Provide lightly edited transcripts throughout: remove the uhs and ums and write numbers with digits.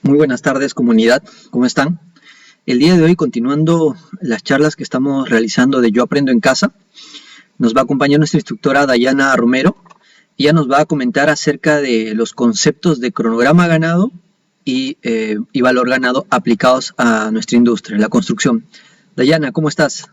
Muy buenas tardes, comunidad. ¿Cómo están? El día de hoy, continuando las charlas que estamos realizando de Yo Aprendo en Casa, nos va a acompañar nuestra instructora Dayana Romero. Ella nos va a comentar acerca de los conceptos de cronograma ganado y valor ganado aplicados a nuestra industria, la construcción. Dayana, ¿cómo estás?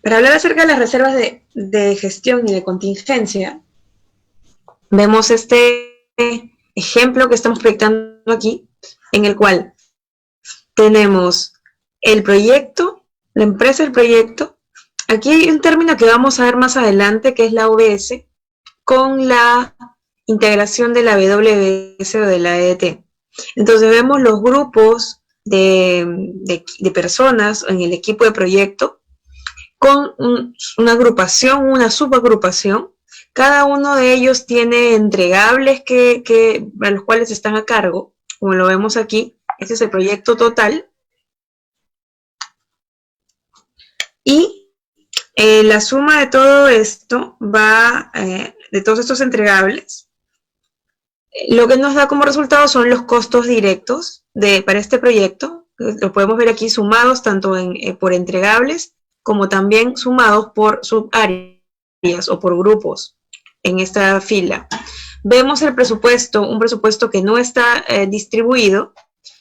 Para hablar acerca de las reservas de gestión y de contingencia, vemos este ejemplo que estamos proyectando aquí, en el cual tenemos el proyecto, la empresa del proyecto. Aquí hay un término que vamos a ver más adelante, que es la OBS, con la integración de la WBS o de la EDT. Entonces vemos los grupos de personas en el equipo de proyecto con una agrupación, una subagrupación. Cada uno de ellos tiene entregables a los cuales están a cargo, como lo vemos aquí. Este es el proyecto total. Y la suma de todo esto de todos estos entregables, lo que nos da como resultado son los costos directos para este proyecto. Lo podemos ver aquí sumados tanto por entregables como también sumados por subáreas o por grupos en esta fila. Vemos el presupuesto, un presupuesto que no está distribuido,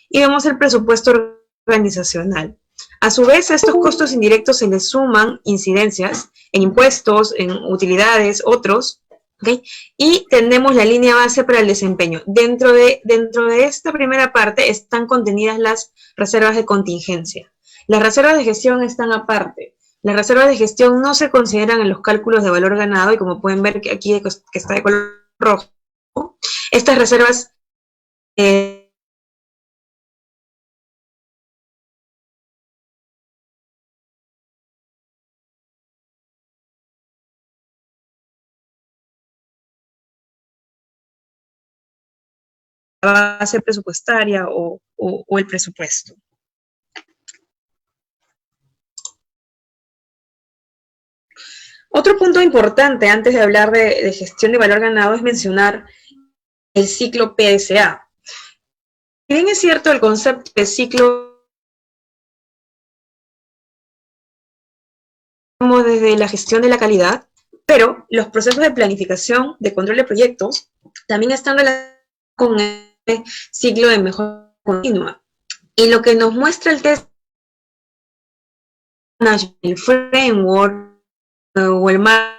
y vemos el presupuesto organizacional. A su vez, a estos costos indirectos se les suman incidencias en impuestos, en utilidades, otros, ¿okay? Y tenemos la línea base para el desempeño. Dentro de esta primera parte están contenidas las reservas de contingencia. Las reservas de gestión están aparte. Las reservas de gestión no se consideran en los cálculos de valor ganado, y como pueden ver aquí que está de color rojo, estas reservas base presupuestaria o el presupuesto. Otro punto importante antes de hablar de gestión de valor ganado es mencionar el ciclo PDCA. Si bien es cierto el concepto de ciclo desde la gestión de la calidad, pero los procesos de planificación, de control de proyectos, también están relacionados con el ciclo de mejora continua. Y lo que nos muestra el test el framework o el marco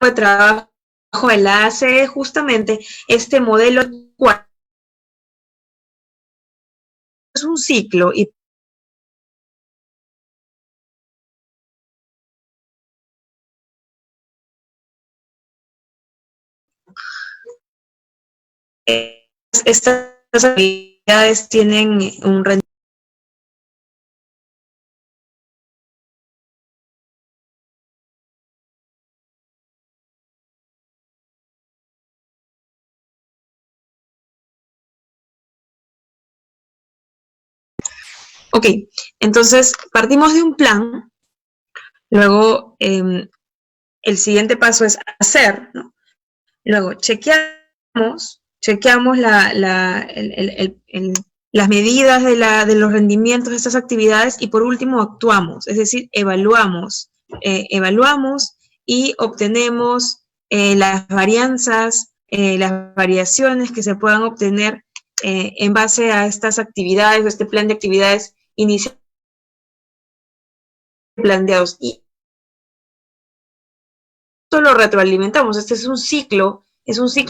de trabajo de la ACE es justamente este modelo es un ciclo y estas habilidades tienen un rendimiento. Ok, entonces partimos de un plan, luego el siguiente paso es hacer, ¿no? Luego chequeamos las medidas de los rendimientos de estas actividades y por último actuamos, es decir, evaluamos y obtenemos las varianzas, las variaciones que se puedan obtener en base a estas actividades, este plan de actividades iniciales planteados. Y esto lo retroalimentamos, este es un ciclo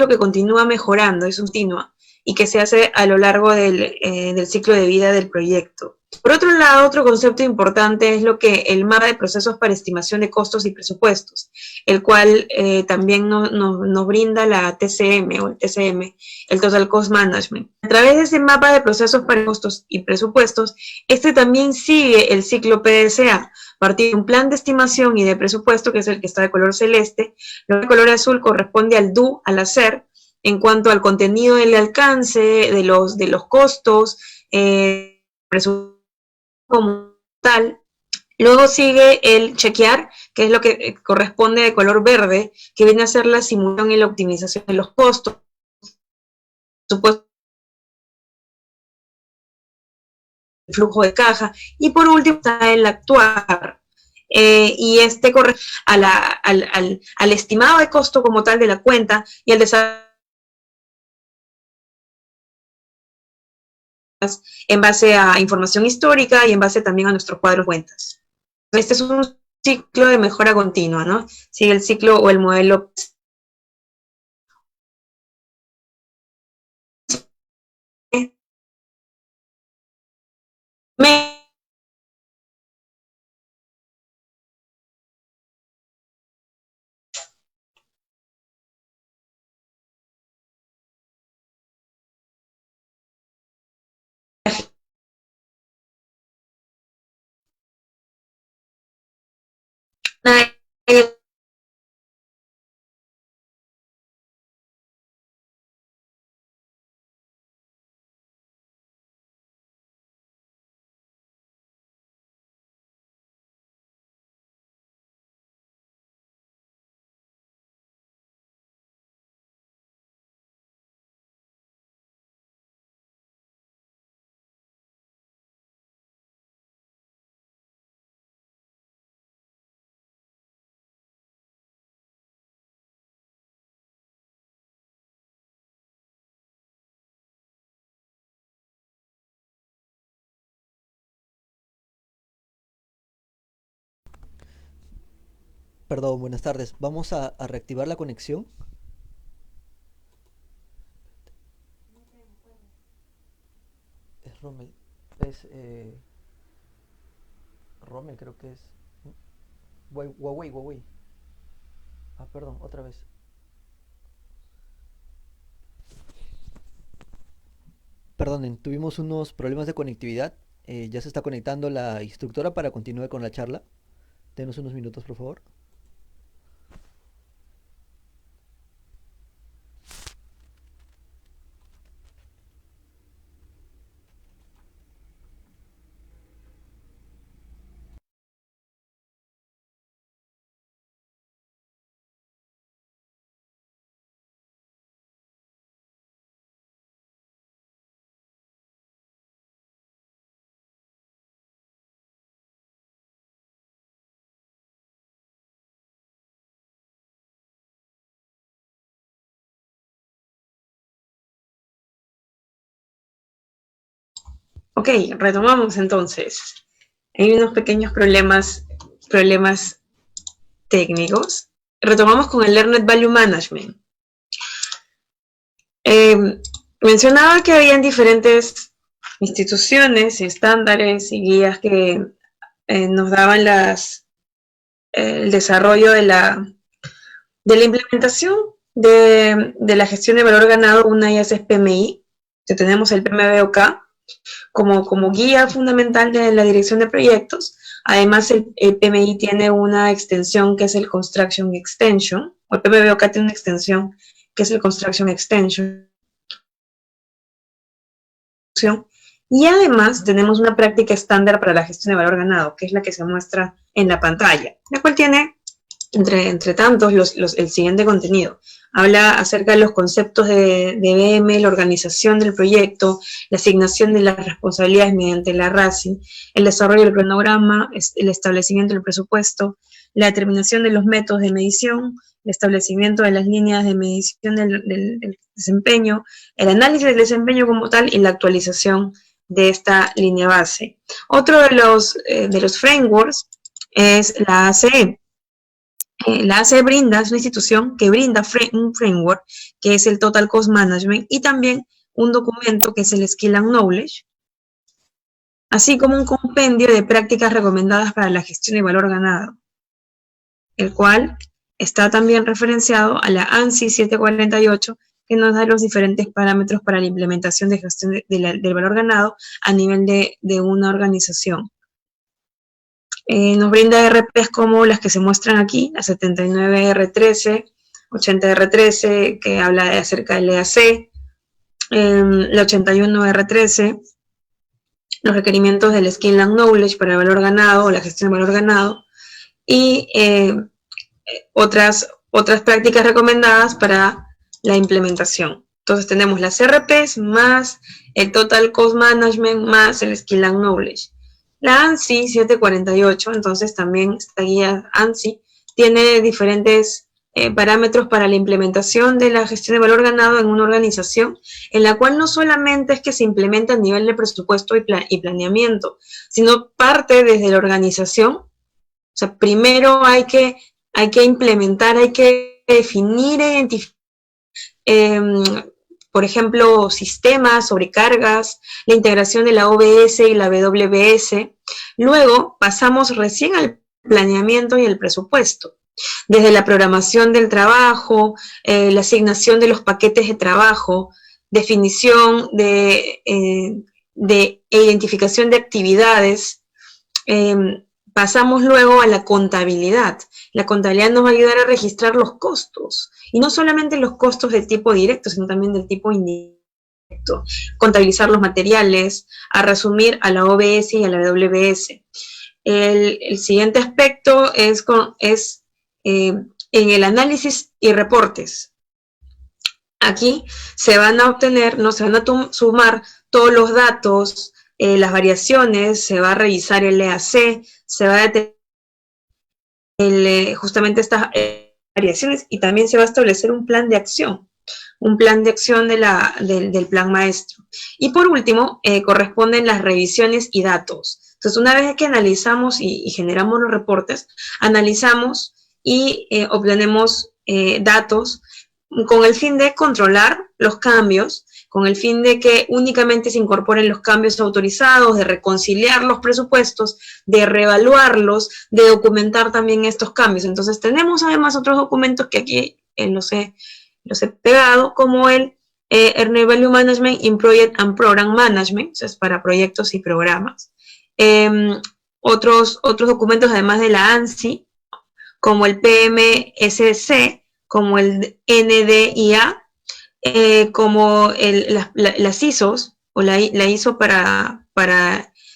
que continúa mejorando, es continua y que se hace a lo largo del ciclo de vida del proyecto. Por otro lado, otro concepto importante es lo que el mapa de procesos para estimación de costos y presupuestos, el cual también nos brinda la TCM o el TCM, el Total Cost Management. A través de ese mapa de procesos para costos y presupuestos, este también sigue el ciclo PDCA, partir de un plan de estimación y de presupuesto, que es el que está de color celeste. Lo de color azul corresponde al do, al hacer, en cuanto al contenido del alcance, de los costos, presupuesto como tal. Luego sigue el chequear, que es lo que corresponde de color verde, que viene a ser la simulación y la optimización de los costos. Supuesto, el flujo de caja. Y por último está el actuar. Y este corre al estimado de costo como tal de la cuenta y al desarrollo en base a información histórica y en base también a nuestro cuadro de cuentas. Este es un ciclo de mejora continua, ¿no? Sigue el ciclo o el modelo. Perdón, buenas tardes. Vamos a reactivar la conexión. Es Rommel. Es Rommel, creo que es. Huawei. Ah, perdón, otra vez. Perdonen, tuvimos unos problemas de conectividad. Ya se está conectando la instructora para continuar con la charla. Denos unos minutos, por favor. Ok, retomamos entonces. Hay unos pequeños problemas técnicos. Retomamos con el Learned Value Management. Mencionaba que habían diferentes instituciones, estándares y guías que nos daban el desarrollo de la implementación de la gestión de valor ganado. Una ya es PMI, que tenemos el PMBOK como guía fundamental de la dirección de proyectos. Además, el PMI tiene una extensión que es el Construction Extension, o el PMBOK tiene una extensión que es el Construction Extension. Y además tenemos una práctica estándar para la gestión de valor ganado, que es la que se muestra en la pantalla, la cual tiene, entre tantos, el siguiente contenido. Habla acerca de los conceptos de BM, la organización del proyecto, la asignación de las responsabilidades mediante la RACI, el desarrollo del cronograma, el establecimiento del presupuesto, la determinación de los métodos de medición, el establecimiento de las líneas de medición del desempeño, el análisis del desempeño como tal y la actualización de esta línea base. Otro de los frameworks es la ACE. La ACE es una institución que brinda un framework que es el Total Cost Management y también un documento que es el Skill and Knowledge, así como un compendio de prácticas recomendadas para la gestión de valor ganado, el cual está también referenciado a la ANSI 748, que nos da los diferentes parámetros para la implementación de gestión del valor ganado a nivel de una organización. Nos brinda RPs como las que se muestran aquí, la 79R13, 80R13, que habla acerca del EAC, la 81R13, los requerimientos del Skill and Knowledge para el valor ganado o la gestión del valor ganado, y otras prácticas recomendadas para la implementación. Entonces tenemos las RPs más el Total Cost Management más el Skill and Knowledge. La ANSI 748, entonces también esta guía ANSI tiene diferentes parámetros para la implementación de la gestión de valor ganado en una organización, en la cual no solamente es que se implementa a nivel de presupuesto y planeamiento, sino parte desde la organización. O sea, primero hay que implementar, hay que definir e identificar, por ejemplo, sistemas, sobrecargas, la integración de la OBS y la WBS. Luego pasamos recién al planeamiento y el presupuesto. Desde la programación del trabajo, la asignación de los paquetes de trabajo, definición de identificación de actividades. Pasamos luego a la contabilidad. La contabilidad nos va a ayudar a registrar los costos, y no solamente los costos de tipo directo, sino también del tipo indirecto. Contabilizar los materiales, a resumir a la OBS y a la WBS. El siguiente aspecto es en el análisis y reportes. Aquí se van a obtener, se van a sumar todos los datos, las variaciones, se va a revisar el EAC, se va a determinar justamente estas variaciones, y también se va a establecer un plan de acción del plan maestro. Y por último, corresponden las revisiones y datos. Entonces, una vez que analizamos y generamos los reportes, analizamos y obtenemos datos con el fin de controlar los cambios, con el fin de que únicamente se incorporen los cambios autorizados, de reconciliar los presupuestos, de reevaluarlos, de documentar también estos cambios. Entonces tenemos además otros documentos que aquí los he pegado, como el Learned Value Management in Project and Program Management, eso es para proyectos y programas. Otros documentos además de la ANSI, como el PMSC, como el NDIA, como las ISOs, o la ISO para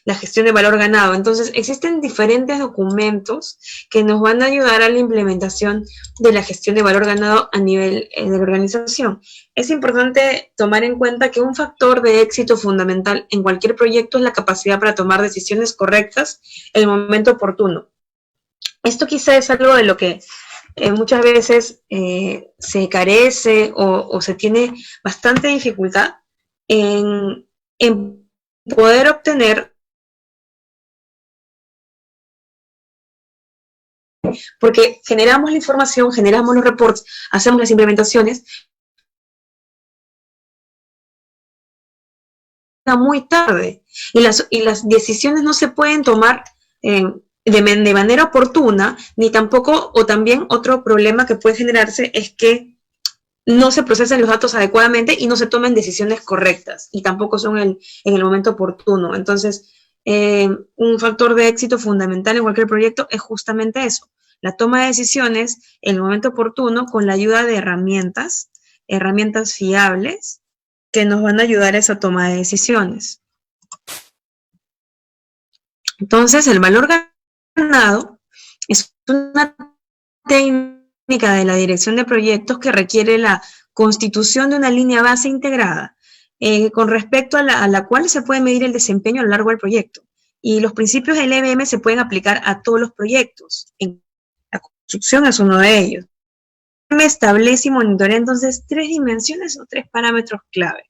la gestión de valor ganado. Entonces, existen diferentes documentos que nos van a ayudar a la implementación de la gestión de valor ganado a nivel de la organización. Es importante tomar en cuenta que un factor de éxito fundamental en cualquier proyecto es la capacidad para tomar decisiones correctas en el momento oportuno. Esto quizá es algo de lo que muchas veces se carece o se tiene bastante dificultad en poder obtener, porque generamos la información, generamos los reports, hacemos las implementaciones, muy tarde y las decisiones no se pueden tomar de manera oportuna, ni tampoco, o también otro problema que puede generarse es que no se procesan los datos adecuadamente y no se tomen decisiones correctas y tampoco son en el momento oportuno. Entonces, un factor de éxito fundamental en cualquier proyecto es justamente eso, la toma de decisiones en el momento oportuno con la ayuda de herramientas fiables que nos van a ayudar a esa toma de decisiones. Entonces, el valor ganado es una técnica de la dirección de proyectos que requiere la constitución de una línea base integrada, con respecto a la cual se puede medir el desempeño a lo largo del proyecto. Y los principios del EBM se pueden aplicar a todos los proyectos. La construcción es uno de ellos. Establece y monitorea entonces 3 dimensiones o 3 parámetros clave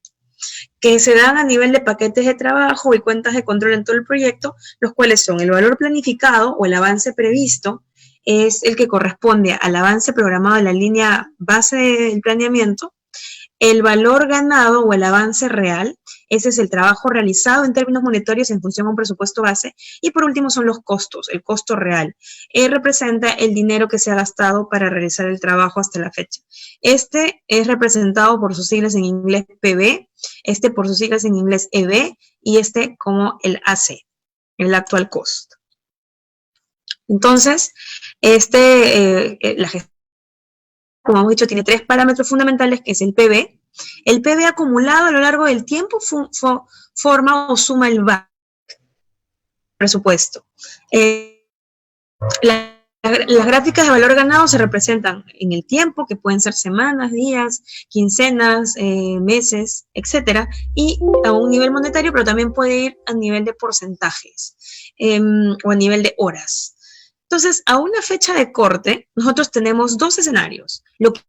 que se dan a nivel de paquetes de trabajo y cuentas de control en todo el proyecto, los cuales son el valor planificado o el avance previsto, es el que corresponde al avance programado de la línea base del planeamiento, el valor ganado o el avance real, ese es el trabajo realizado en términos monetarios en función a un presupuesto base, y por último son los costos, el costo real. Representa el dinero que se ha gastado para realizar el trabajo hasta la fecha. Este es representado por sus siglas en inglés PB, este por sus siglas en inglés EB, y este como el AC, el actual cost. Entonces, la gestión, como hemos dicho, tiene 3 parámetros fundamentales, que es el PB. El PB acumulado a lo largo del tiempo forma o suma el presupuesto. Las gráficas de valor ganado se representan en el tiempo, que pueden ser semanas, días, quincenas, meses, etcétera, y a un nivel monetario, pero también puede ir a nivel de porcentajes o a nivel de horas. Entonces, a una fecha de corte, nosotros tenemos 2 escenarios. Lo que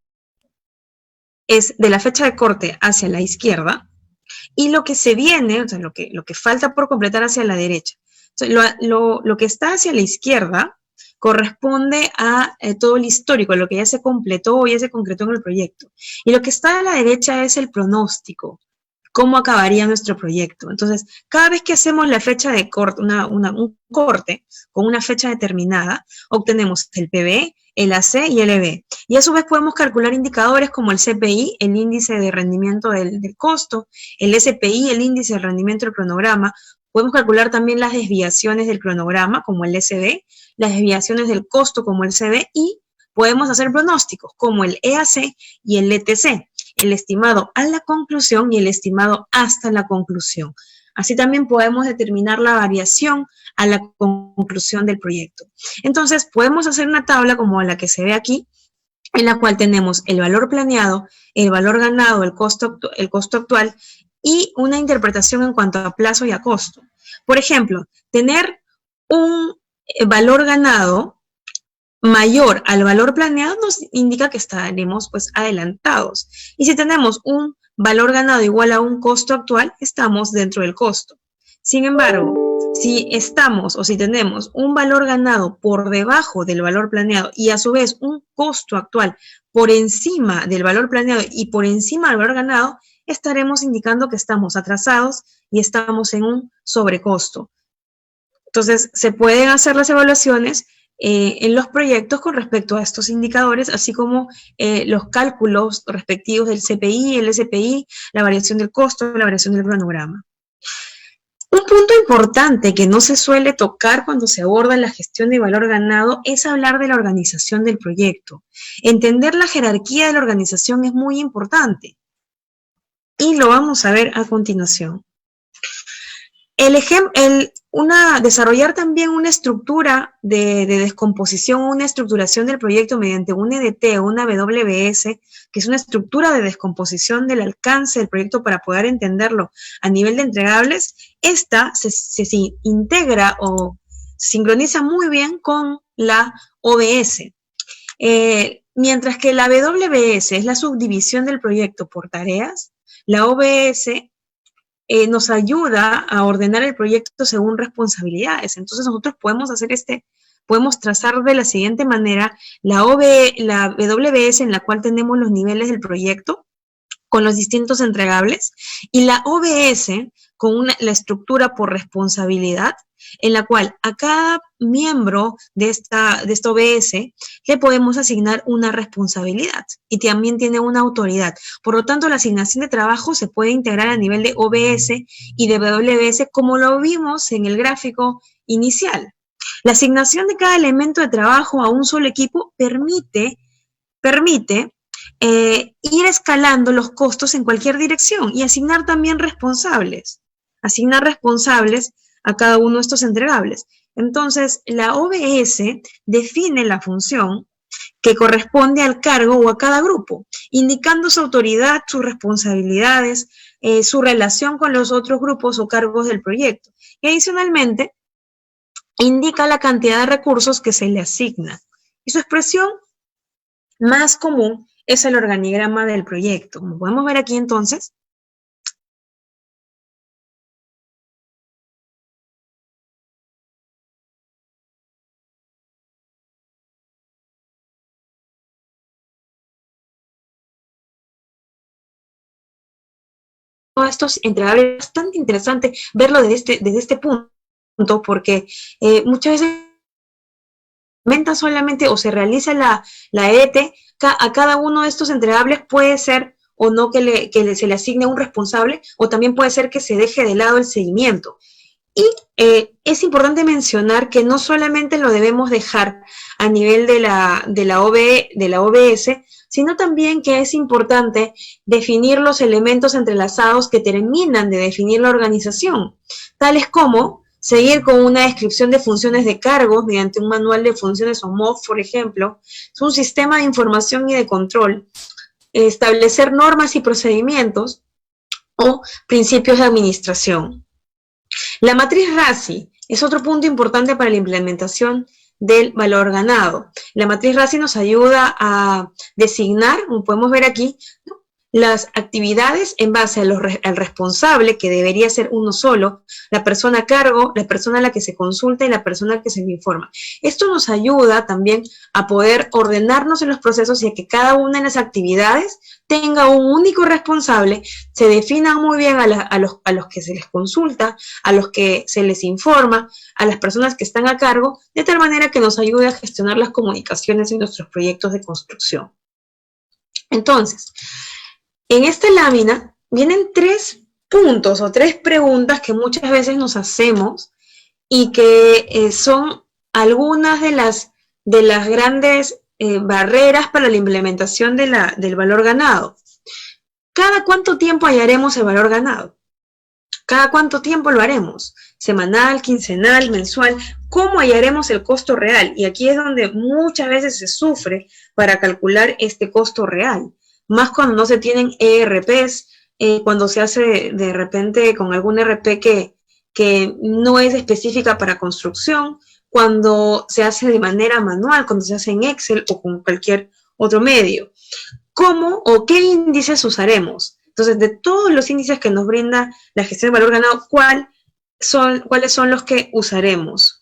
es de la fecha de corte hacia la izquierda y lo que se viene, o sea, lo que falta por completar hacia la derecha. Entonces, lo que está hacia la izquierda corresponde a todo el histórico, lo que ya se completó o ya se concretó en el proyecto. Y lo que está a la derecha es el pronóstico, cómo acabaría nuestro proyecto. Entonces, cada vez que hacemos la fecha de corte, un corte con una fecha determinada, obtenemos el PB, el AC y el EB. Y a su vez podemos calcular indicadores como el CPI, el índice de rendimiento del costo, el SPI, el índice de rendimiento del cronograma. Podemos calcular también las desviaciones del cronograma, como el SB, las desviaciones del costo, como el CB, y podemos hacer pronósticos, como el EAC y el ETC, el estimado a la conclusión y el estimado hasta la conclusión. Así también podemos determinar la variación a la conclusión del proyecto. Entonces, podemos hacer una tabla como la que se ve aquí, en la cual tenemos el valor planeado, el valor ganado, el costo actual y una interpretación en cuanto a plazo y a costo. Por ejemplo, tener un valor ganado mayor al valor planeado nos indica que estaremos pues adelantados. Y si tenemos un valor ganado igual a un costo actual, estamos dentro del costo. Sin embargo, si estamos o si tenemos un valor ganado por debajo del valor planeado y a su vez un costo actual por encima del valor planeado y por encima del valor ganado, estaremos indicando que estamos atrasados y estamos en un sobrecosto. Entonces, se pueden hacer las evaluaciones en los proyectos con respecto a estos indicadores, así como los cálculos respectivos del CPI, el SPI, la variación del costo, la variación del cronograma. Un punto importante que no se suele tocar cuando se aborda la gestión de valor ganado es hablar de la organización del proyecto. Entender la jerarquía de la organización es muy importante y lo vamos a ver a continuación. Desarrollar también una estructura de descomposición, una estructuración del proyecto mediante un EDT o una WBS, que es una estructura de descomposición del alcance del proyecto para poder entenderlo a nivel de entregables, esta se integra o sincroniza muy bien con la OBS. Mientras que la WBS es la subdivisión del proyecto por tareas, la OBS nos ayuda a ordenar el proyecto según responsabilidades. Entonces nosotros podemos trazar de la siguiente manera la WBS, en la cual tenemos los niveles del proyecto con los distintos entregables, y la OBS con la estructura por responsabilidad, en la cual a cada miembro de esta OBS le podemos asignar una responsabilidad y también tiene una autoridad. Por lo tanto, la asignación de trabajo se puede integrar a nivel de OBS y de WBS, como lo vimos en el gráfico inicial. La asignación de cada elemento de trabajo a un solo equipo permite ir escalando los costos en cualquier dirección y asignar también responsables. Asignar responsables a cada uno de estos entregables. Entonces, la OBS define la función que corresponde al cargo o a cada grupo, indicando su autoridad, sus responsabilidades, su relación con los otros grupos o cargos del proyecto. Y adicionalmente, indica la cantidad de recursos que se le asigna. Y su expresión más común es el organigrama del proyecto. Como podemos ver aquí entonces, todos estos entregables, es bastante interesante verlo desde este punto, porque muchas veces solamente o se realiza la ET, a cada uno de estos entregables puede ser o no que se le asigne un responsable, o también puede ser que se deje de lado el seguimiento. Y es importante mencionar que no solamente lo debemos dejar a nivel de la OBS, sino también que es importante definir los elementos entrelazados que terminan de definir la organización, tales como seguir con una descripción de funciones de cargos mediante un manual de funciones o MOF, por ejemplo, es un sistema de información y de control, establecer normas y procedimientos o principios de administración. La matriz RACI es otro punto importante para la implementación del valor ganado. La matriz RACI nos ayuda a designar, como podemos ver aquí, ¿no?, las actividades en base al responsable, que debería ser uno solo, la persona a cargo, la persona a la que se consulta y la persona a la que se le informa. Esto nos ayuda también a poder ordenarnos en los procesos y a que cada una de las actividades tenga un único responsable, se definan muy bien a los que se les consulta, a los que se les informa, a las personas que están a cargo, de tal manera que nos ayude a gestionar las comunicaciones en nuestros proyectos de construcción. Entonces, en esta lámina vienen 3 puntos o 3 preguntas que muchas veces nos hacemos y que son algunas de las grandes barreras para la implementación del valor ganado. ¿Cada cuánto tiempo hallaremos el valor ganado? ¿Cada cuánto tiempo lo haremos? ¿Semanal, quincenal, mensual? ¿Cómo hallaremos el costo real? Y aquí es donde muchas veces se sufre para calcular este costo real. Más cuando no se tienen ERPs, cuando se hace de repente con algún ERP que no es específica para construcción, cuando se hace de manera manual, cuando se hace en Excel o con cualquier otro medio. ¿Cómo o qué índices usaremos? Entonces, de todos los índices que nos brinda la gestión de valor ganado, ¿cuáles son los que usaremos?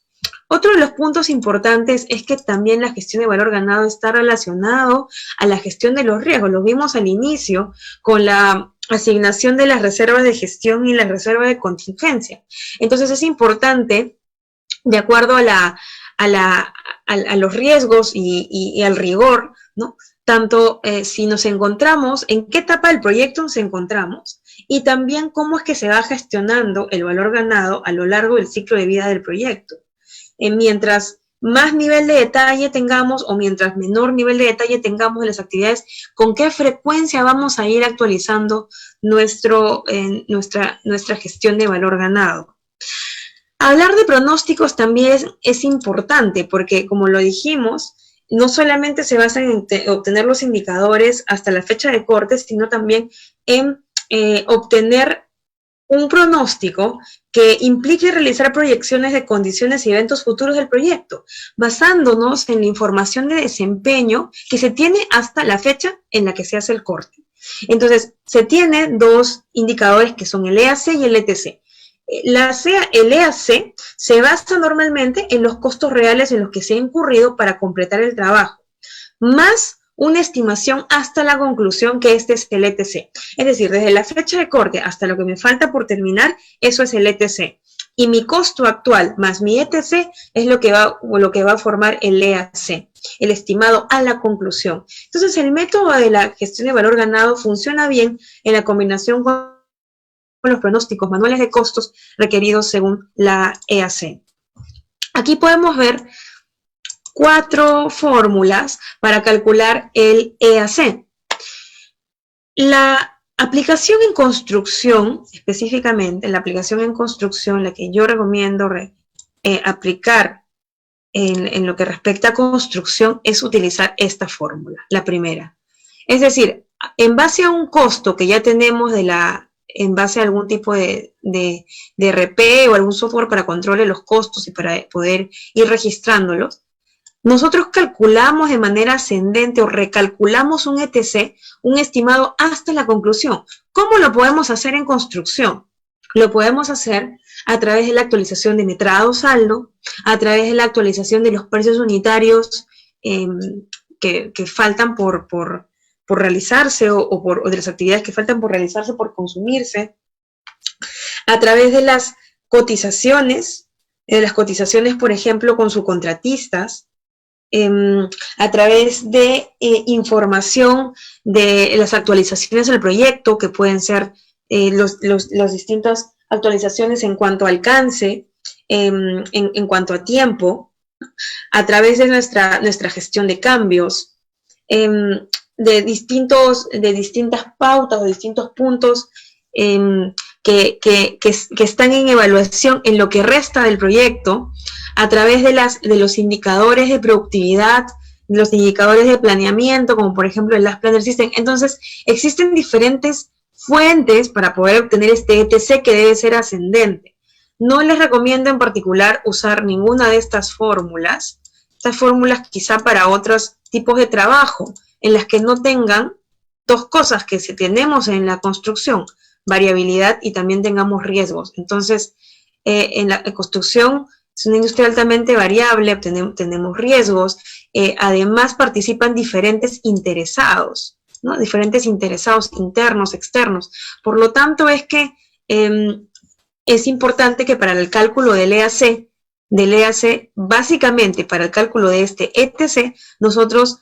Otro de los puntos importantes es que también la gestión de valor ganado está relacionado a la gestión de los riesgos. Lo vimos al inicio con la asignación de las reservas de gestión y las reservas de contingencia. Entonces es importante, de acuerdo a los riesgos y al rigor, ¿no?, tanto si nos encontramos, en qué etapa del proyecto nos encontramos, y también cómo es que se va gestionando el valor ganado a lo largo del ciclo de vida del proyecto. Mientras más nivel de detalle tengamos o mientras menor nivel de detalle tengamos de las actividades, con qué frecuencia vamos a ir actualizando nuestra gestión de valor ganado. Hablar de pronósticos también es importante porque, como lo dijimos, no solamente se basa en obtener los indicadores hasta la fecha de corte, sino también en obtener un pronóstico que implique realizar proyecciones de condiciones y eventos futuros del proyecto, basándonos en la información de desempeño que se tiene hasta la fecha en la que se hace el corte. Entonces, se tiene dos indicadores que son el EAC y el ETC. El EAC se basa normalmente en los costos reales en los que se ha incurrido para completar el trabajo, más una estimación hasta la conclusión, que este es el ETC. Es decir, desde la fecha de corte hasta lo que me falta por terminar, eso es el ETC. Y mi costo actual más mi ETC es lo que va a formar el EAC, el estimado a la conclusión. Entonces, el método de la gestión de valor ganado funciona bien en la combinación con los pronósticos manuales de costos requeridos según la EAC. Aquí podemos ver 4 fórmulas para calcular el EAC. La aplicación en construcción, específicamente la aplicación en construcción, la que yo recomiendo aplicar en lo que respecta a construcción, es utilizar esta fórmula, la primera. Es decir, en base a un costo que ya tenemos en base a algún tipo de RP o algún software para control de los costos y para poder ir registrándolos, nosotros calculamos de manera ascendente o recalculamos un ETC, un estimado hasta la conclusión. ¿Cómo lo podemos hacer en construcción? Lo podemos hacer a través de la actualización de metrado saldo, a través de la actualización de los precios unitarios que faltan por realizarse o de las actividades que faltan por realizarse, por consumirse, a través de las cotizaciones, por ejemplo, con subcontratistas, a través de información de las actualizaciones del proyecto, que pueden ser las distintas actualizaciones en cuanto a alcance, en cuanto a tiempo, a través de nuestra gestión de cambios, de distintas pautas o distintos puntos que están en evaluación en lo que resta del proyecto, a través de los indicadores de productividad, los indicadores de planeamiento, como por ejemplo el Last Planner System. Entonces, existen diferentes fuentes para poder obtener este ETC, que debe ser ascendente. No les recomiendo en particular usar ninguna de estas fórmulas quizá para otros tipos de trabajo, en las que no tengan dos cosas que tenemos en la construcción, variabilidad y también tengamos riesgos. Entonces, en la construcción es una industria altamente variable, tenemos riesgos, además participan diferentes interesados, ¿no? Diferentes interesados internos, externos. Por lo tanto, es que es importante que para el cálculo del EAC, básicamente para el cálculo de este ETC, nosotros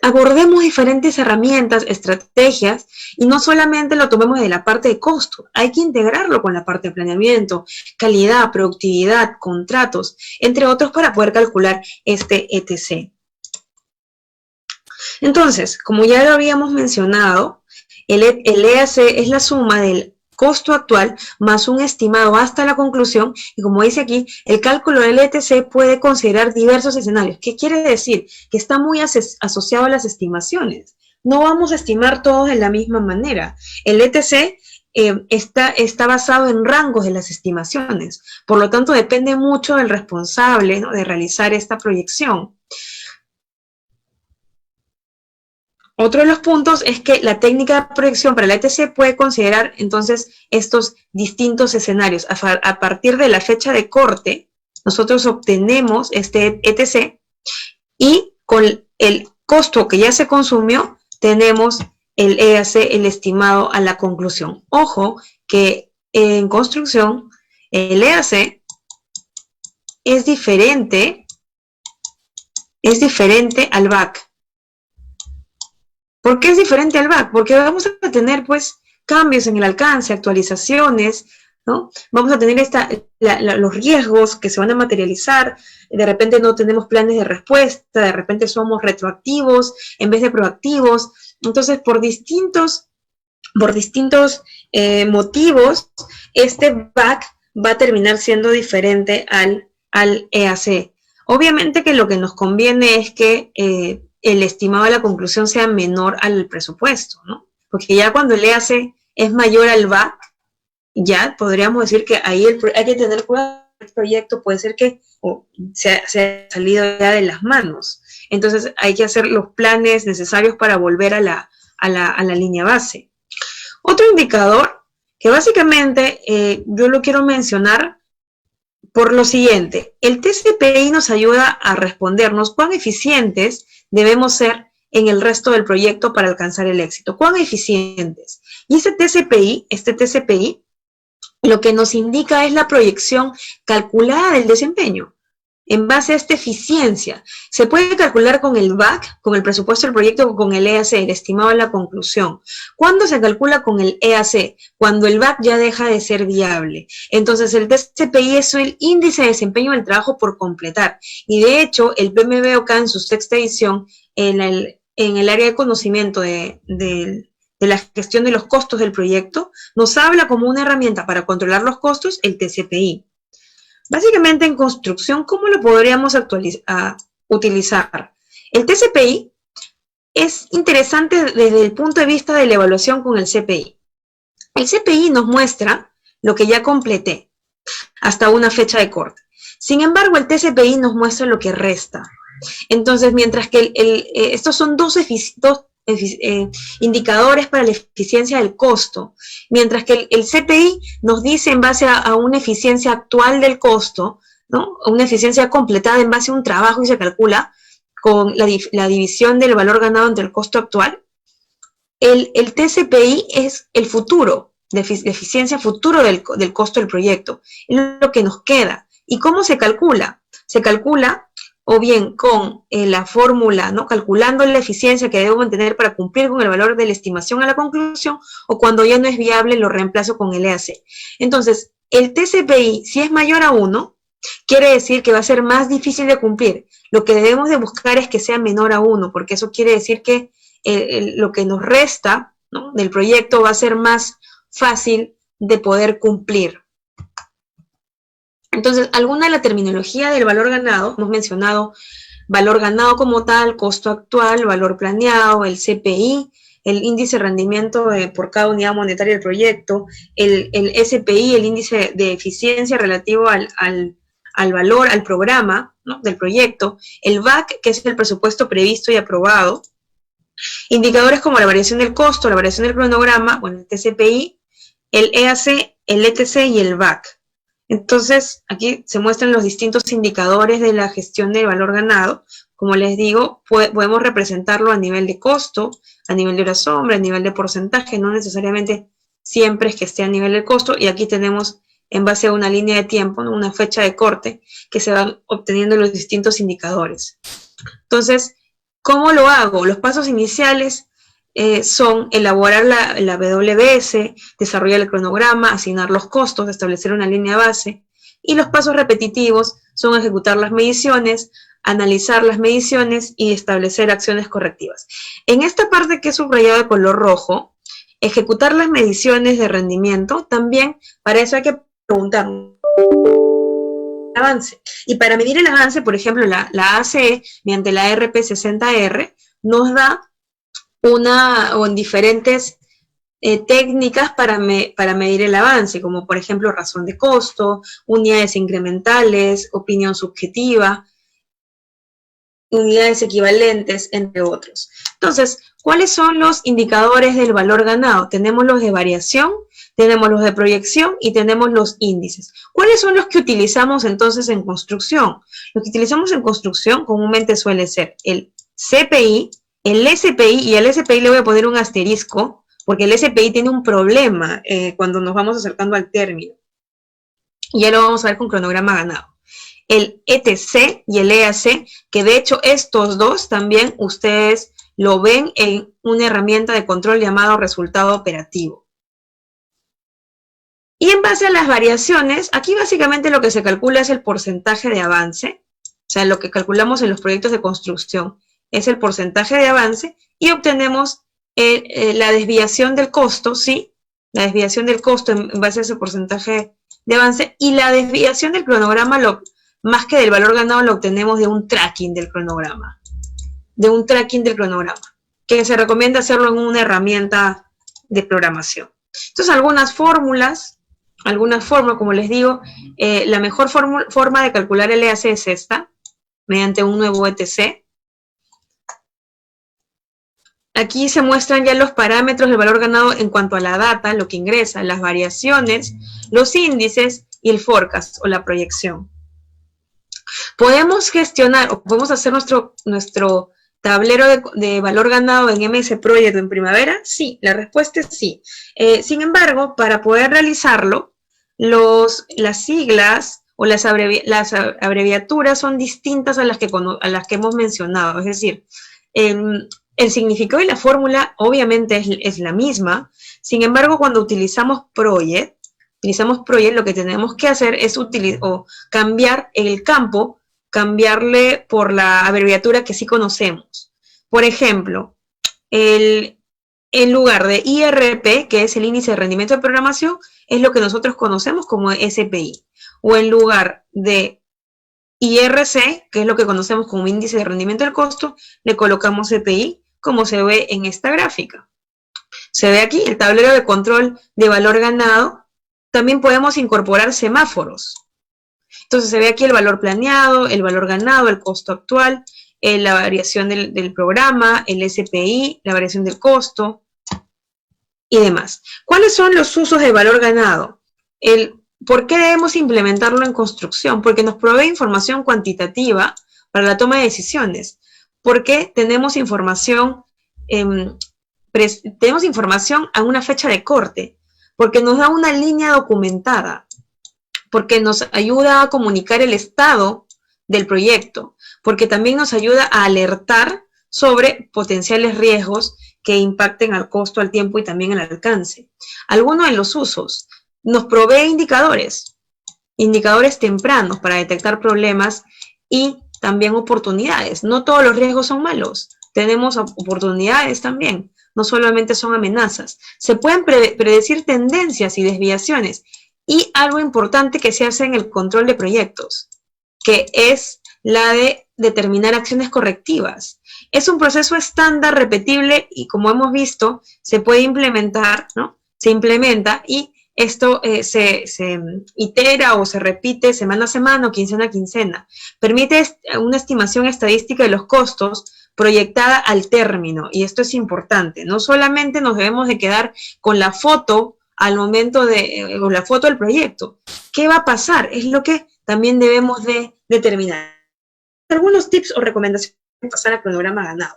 abordemos diferentes herramientas, estrategias, y no solamente lo tomemos de la parte de costo, hay que integrarlo con la parte de planeamiento, calidad, productividad, contratos, entre otros, para poder calcular este ETC. Entonces, como ya lo habíamos mencionado, el EAC es la suma del costo actual más un estimado hasta la conclusión, y como dice aquí, el cálculo del ETC puede considerar diversos escenarios. ¿Qué quiere decir? Que está muy asociado a las estimaciones. No vamos a estimar todos de la misma manera. El ETC está basado en rangos de las estimaciones, por lo tanto depende mucho del responsable, ¿no?, de realizar esta proyección. Otro de los puntos es que la técnica de proyección para la ETC puede considerar entonces estos distintos escenarios. A partir de la fecha de corte, nosotros obtenemos este ETC, y con el costo que ya se consumió, tenemos el EAC, el estimado a la conclusión. Ojo que en construcción el EAC es diferente al BAC. ¿Por qué es diferente al BAC? Porque vamos a tener, pues, cambios en el alcance, actualizaciones, ¿no? Vamos a tener los riesgos que se van a materializar. De repente no tenemos planes de respuesta, de repente somos retroactivos en vez de proactivos. Entonces, por distintos motivos, este BAC va a terminar siendo diferente al EAC. Obviamente que lo que nos conviene es que el estimado de la conclusión sea menor al presupuesto, ¿no? Porque ya cuando el EAC es mayor al BAC, ya podríamos decir que ahí hay que tener cuidado. El proyecto puede ser que se ha salido ya de las manos. Entonces hay que hacer los planes necesarios para volver a a la línea base. Otro indicador que básicamente yo lo quiero mencionar por lo siguiente. El TCPI nos ayuda a respondernos cuán eficientes debemos ser en el resto del proyecto para alcanzar el éxito. ¿Cuán eficientes? Y este TCPI, lo que nos indica es la proyección calculada del desempeño en base a esta eficiencia. Se puede calcular con el VAC, con el presupuesto del proyecto, o con el EAC, el estimado de la conclusión. ¿Cuándo se calcula con el EAC? Cuando el VAC ya deja de ser viable. Entonces, el TCPI es el índice de desempeño del trabajo por completar. Y de hecho, el PMBOK en su sexta edición, en el área de conocimiento de la gestión de los costos del proyecto, nos habla como una herramienta para controlar los costos, el TCPI. Básicamente en construcción, ¿cómo lo podríamos utilizar? El TCPI es interesante desde el punto de vista de la evaluación con el CPI. El CPI nos muestra lo que ya completé hasta una fecha de corte. Sin embargo, el TCPI nos muestra lo que resta. Entonces, mientras que estos son dos indicadores para la eficiencia del costo, mientras que el CPI nos dice en base a una eficiencia actual del costo, ¿no? Una eficiencia completada en base a un trabajo y se calcula con la división del valor ganado entre el costo actual. El TCPI es el futuro, la eficiencia futuro del costo del proyecto, es lo que nos queda. ¿Y cómo se calcula? Se calcula o bien con la fórmula, ¿no? Calculando la eficiencia que debo mantener para cumplir con el valor de la estimación a la conclusión, o cuando ya no es viable lo reemplazo con el EAC. Entonces, el TCPI, si es mayor a 1, quiere decir que va a ser más difícil de cumplir. Lo que debemos de buscar es que sea menor a 1, porque eso quiere decir que lo que nos resta, ¿no?, del proyecto va a ser más fácil de poder cumplir. Entonces, alguna de la terminología del valor ganado, hemos mencionado valor ganado como tal, costo actual, valor planeado, el CPI, el índice de rendimiento por cada unidad monetaria del proyecto, el SPI, el índice de eficiencia relativo al valor, al programa, ¿no?, del proyecto, el VAC, que es el presupuesto previsto y aprobado, indicadores como la variación del costo, la variación del cronograma, bueno, el TCPI, el EAC, el ETC y el VAC. Entonces, aquí se muestran los distintos indicadores de la gestión del valor ganado. Como les digo, podemos representarlo a nivel de costo, a nivel de hora sombra, a nivel de porcentaje, no necesariamente siempre es que esté a nivel del costo. Y aquí tenemos, en base a una línea de tiempo, ¿no?, una fecha de corte, que se van obteniendo los distintos indicadores. Entonces, ¿cómo lo hago? Los pasos iniciales son elaborar la WBS, desarrollar el cronograma, asignar los costos, establecer una línea base, y los pasos repetitivos son ejecutar las mediciones, analizar las mediciones y establecer acciones correctivas. En esta parte que he subrayado de color rojo, ejecutar las mediciones de rendimiento, también para eso hay que preguntar avance. Y para medir el avance, por ejemplo, la ACE, mediante la RP60R, nos da diferentes técnicas para medir el avance, como por ejemplo razón de costo, unidades incrementales, opinión subjetiva, unidades equivalentes, entre otros. Entonces, ¿cuáles son los indicadores del valor ganado? Tenemos los de variación, tenemos los de proyección y tenemos los índices. ¿Cuáles son los que utilizamos entonces en construcción? Los que utilizamos en construcción comúnmente suele ser el CPI, el SPI, y al SPI le voy a poner un asterisco, porque el SPI tiene un problema cuando nos vamos acercando al término. Y ya lo vamos a ver con cronograma ganado. El ETC y el EAC, que de hecho estos dos también ustedes lo ven en una herramienta de control llamado resultado operativo. Y en base a las variaciones, aquí básicamente lo que se calcula es el porcentaje de avance, o sea, lo que calculamos en los proyectos de construcción es el porcentaje de avance, y obtenemos la desviación del costo, ¿sí? La desviación del costo en base a ese porcentaje de avance, y la desviación del cronograma, más que del valor ganado, lo obtenemos de un tracking del cronograma. Que se recomienda hacerlo en una herramienta de programación. Entonces, algunas fórmulas, como les digo, la mejor forma de calcular el EAC es esta, mediante un nuevo ETC. Aquí se muestran ya los parámetros del valor ganado en cuanto a la data, lo que ingresa, las variaciones, los índices y el forecast o la proyección. ¿Podemos gestionar o podemos hacer nuestro tablero de valor ganado en MS Project en Primavera? Sí, la respuesta es sí. Sin embargo, para poder realizarlo, las siglas o las abreviaturas son distintas a las que hemos mencionado. Es decir, el significado y la fórmula obviamente es la misma. Sin embargo, cuando utilizamos Project, lo que tenemos que hacer es cambiar el campo, cambiarle por la abreviatura que sí conocemos. Por ejemplo, en lugar de IRP, que es el índice de rendimiento de programación, es lo que nosotros conocemos como SPI. O en lugar de IRC, que es lo que conocemos como índice de rendimiento del costo, le colocamos CPI, como se ve en esta gráfica. Se ve aquí el tablero de control de valor ganado. También podemos incorporar semáforos. Entonces se ve aquí el valor planeado, el valor ganado, el costo actual, la variación del programa, el SPI, la variación del costo y demás. ¿Cuáles son los usos de valor ganado? ¿Por qué debemos implementarlo en construcción? Porque nos provee información cuantitativa para la toma de decisiones. Porque tenemos información a una fecha de corte. Porque nos da una línea documentada. Porque nos ayuda a comunicar el estado del proyecto. Porque también nos ayuda a alertar sobre potenciales riesgos que impacten al costo, al tiempo y también al alcance. Algunos de los usos. Nos provee indicadores tempranos para detectar problemas y también oportunidades. No todos los riesgos son malos, tenemos oportunidades también, no solamente son amenazas. Se pueden predecir tendencias y desviaciones y algo importante que se hace en el control de proyectos, que es la de determinar acciones correctivas. Es un proceso estándar, repetible y como hemos visto, se puede implementar, ¿no? Se implementa y esto se itera o se repite semana a semana o quincena a quincena. Permite una estimación estadística de los costos proyectada al término, y esto es importante. No solamente nos debemos de quedar con la foto al momento o la foto del proyecto. ¿Qué va a pasar? Es lo que también debemos de determinar. Algunos tips o recomendaciones para pasar al cronograma ganado.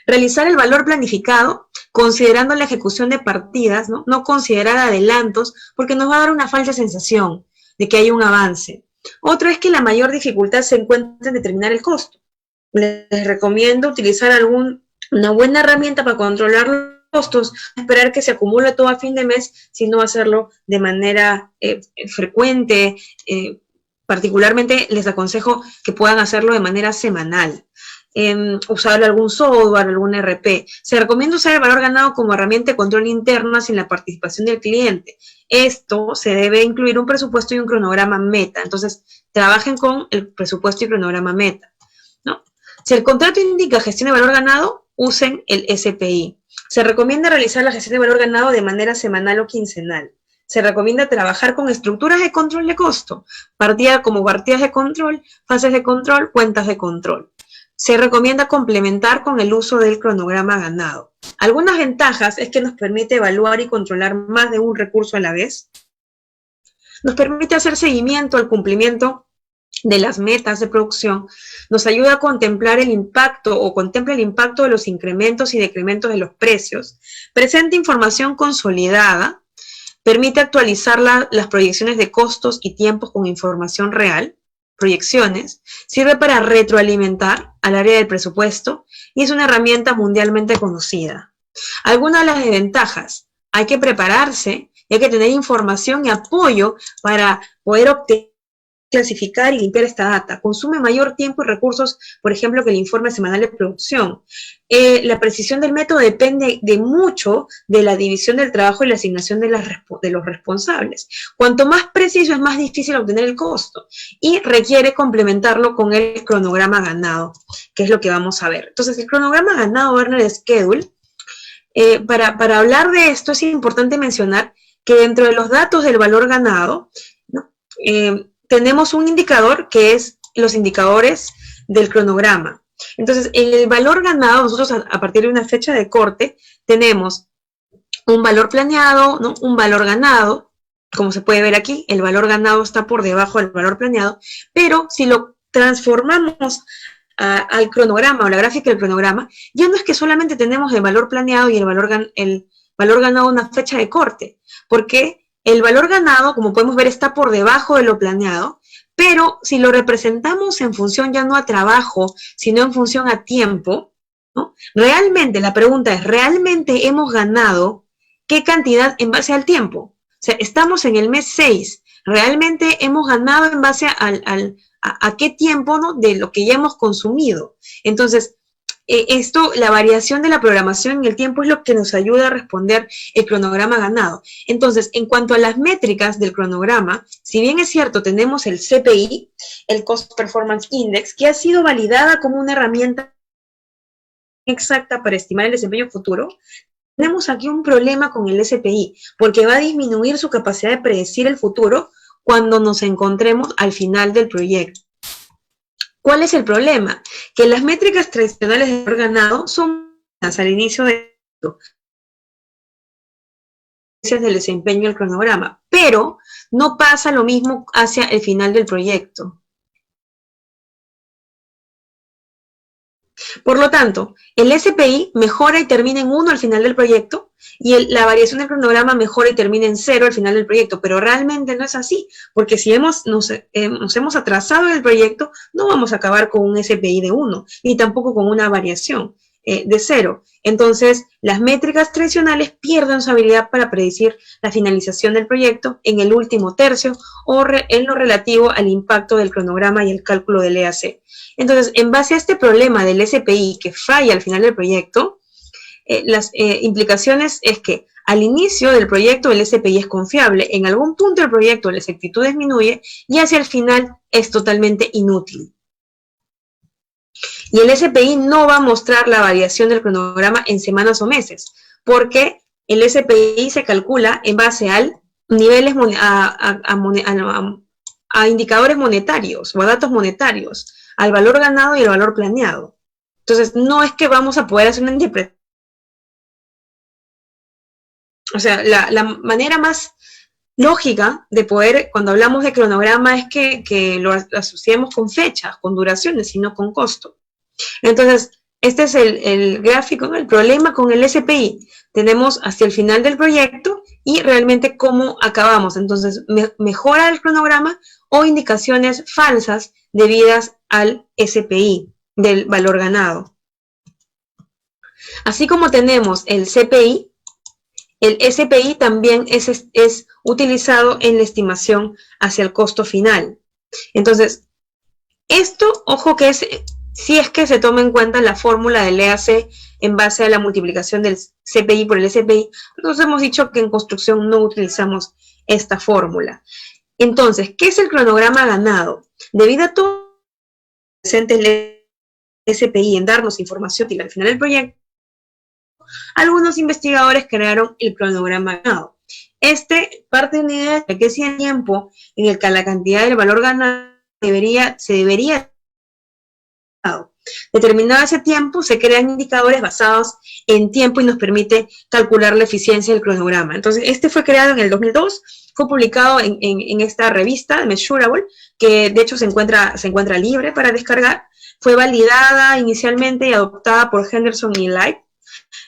Realizar el valor planificado considerando la ejecución de partidas, no considerar adelantos, porque nos va a dar una falsa sensación de que hay un avance. Otro es que la mayor dificultad se encuentra en determinar el costo. Les recomiendo utilizar una buena herramienta para controlar los costos, esperar que se acumule todo a fin de mes, sino hacerlo de manera frecuente. Particularmente les aconsejo que puedan hacerlo de manera semanal. Usar algún software, algún ERP. Se recomienda usar el valor ganado como herramienta de control interna sin la participación del cliente. Esto se debe incluir un presupuesto y un cronograma meta. Entonces, trabajen con el presupuesto y cronograma meta, ¿no? Si el contrato indica gestión de valor ganado, usen el SPI. Se recomienda realizar la gestión de valor ganado de manera semanal o quincenal. Se recomienda trabajar con estructuras de control de costo, partidas de control, fases de control, cuentas de control. Se recomienda complementar con el uso del cronograma ganado. Algunas ventajas es que nos permite evaluar y controlar más de un recurso a la vez. Nos permite hacer seguimiento al cumplimiento de las metas de producción. Nos ayuda a contemplar el impacto contempla el impacto de los incrementos y decrementos de los precios. Presenta información consolidada. Permite actualizar las proyecciones de costos y tiempos con información real. Proyecciones, sirve para retroalimentar al área del presupuesto y es una herramienta mundialmente conocida. Algunas de las desventajas: hay que prepararse y hay que tener información y apoyo para poder obtener, clasificar y limpiar esta data. Consume mayor tiempo y recursos, por ejemplo, que el informe semanal de producción. La precisión del método depende de mucho de la división del trabajo y la asignación de los responsables. Cuanto más preciso es más difícil obtener el costo y requiere complementarlo con el cronograma ganado, que es lo que vamos a ver. Entonces, el cronograma ganado Werner Schedule, para hablar de esto es importante mencionar que dentro de los datos del valor ganado, ¿no? Tenemos un indicador que es los indicadores del cronograma. Entonces, en el valor ganado, nosotros a partir de una fecha de corte, tenemos un valor planeado, ¿no? Un valor ganado. Como se puede ver aquí, el valor ganado está por debajo del valor planeado, pero si lo transformamos al cronograma o la gráfica del cronograma, ya no es que solamente tenemos el valor planeado y el valor ganado una fecha de corte, porque el valor ganado, como podemos ver, está por debajo de lo planeado, pero si lo representamos en función ya no a trabajo, sino en función a tiempo, ¿no? Realmente, la pregunta es, ¿realmente hemos ganado qué cantidad en base al tiempo? O sea, estamos en el mes 6, ¿realmente hemos ganado en base a qué tiempo, ¿no? De lo que ya hemos consumido? Entonces, la variación de la programación en el tiempo es lo que nos ayuda a responder el cronograma ganado. Entonces, en cuanto a las métricas del cronograma, si bien es cierto, tenemos el CPI, el Cost Performance Index, que ha sido validada como una herramienta exacta para estimar el desempeño futuro, tenemos aquí un problema con el SPI, porque va a disminuir su capacidad de predecir el futuro cuando nos encontremos al final del proyecto. ¿Cuál es el problema? Que las métricas tradicionales de valor ganado son al inicio del desempeño del cronograma, pero no pasa lo mismo hacia el final del proyecto. Por lo tanto, el SPI mejora y termina en 1 al final del proyecto y la variación del cronograma mejora y termina en 0 al final del proyecto, pero realmente no es así, porque si nos hemos atrasado en el proyecto, no vamos a acabar con un SPI de 1, ni tampoco con una variación de 0. Entonces, las métricas tradicionales pierden su habilidad para predecir la finalización del proyecto en el último tercio o en lo relativo al impacto del cronograma y el cálculo del EAC. Entonces, en base a este problema del SPI que falla al final del proyecto, las implicaciones es que al inicio del proyecto el SPI es confiable, en algún punto del proyecto la exactitud disminuye y hacia el final es totalmente inútil. Y el SPI no va a mostrar la variación del cronograma en semanas o meses, porque el SPI se calcula en base al niveles a indicadores monetarios o a datos monetarios, al valor ganado y al valor planeado. Entonces, no es que vamos a poder hacer una interpretación. O sea, la manera más lógica de poder, cuando hablamos de cronograma, es que lo asociemos con fechas, con duraciones, y no con costo. Entonces, este es el gráfico, ¿no? El problema con el SPI. Tenemos hacia el final del proyecto y realmente cómo acabamos. Entonces, mejora el cronograma o indicaciones falsas debidas al SPI del valor ganado. Así como tenemos el CPI, el SPI también es utilizado en la estimación hacia el costo final. Entonces, esto, ojo que si es que se toma en cuenta la fórmula del EAC en base a la multiplicación del CPI por el SPI, nosotros hemos dicho que en construcción no utilizamos esta fórmula. Entonces, ¿qué es el cronograma ganado? Debido a todo presente el SPI en darnos información útil al final del proyecto, algunos investigadores crearon el cronograma ganado. Este parte de una idea de que si el tiempo en el que la cantidad del valor ganado se debería determinado ese tiempo, se crean indicadores basados en tiempo y nos permite calcular la eficiencia del cronograma. Entonces, este fue creado en el 2002, fue publicado en esta revista, Measurable, que de hecho se encuentra libre para descargar. Fue validada inicialmente y adoptada por Henderson y Light.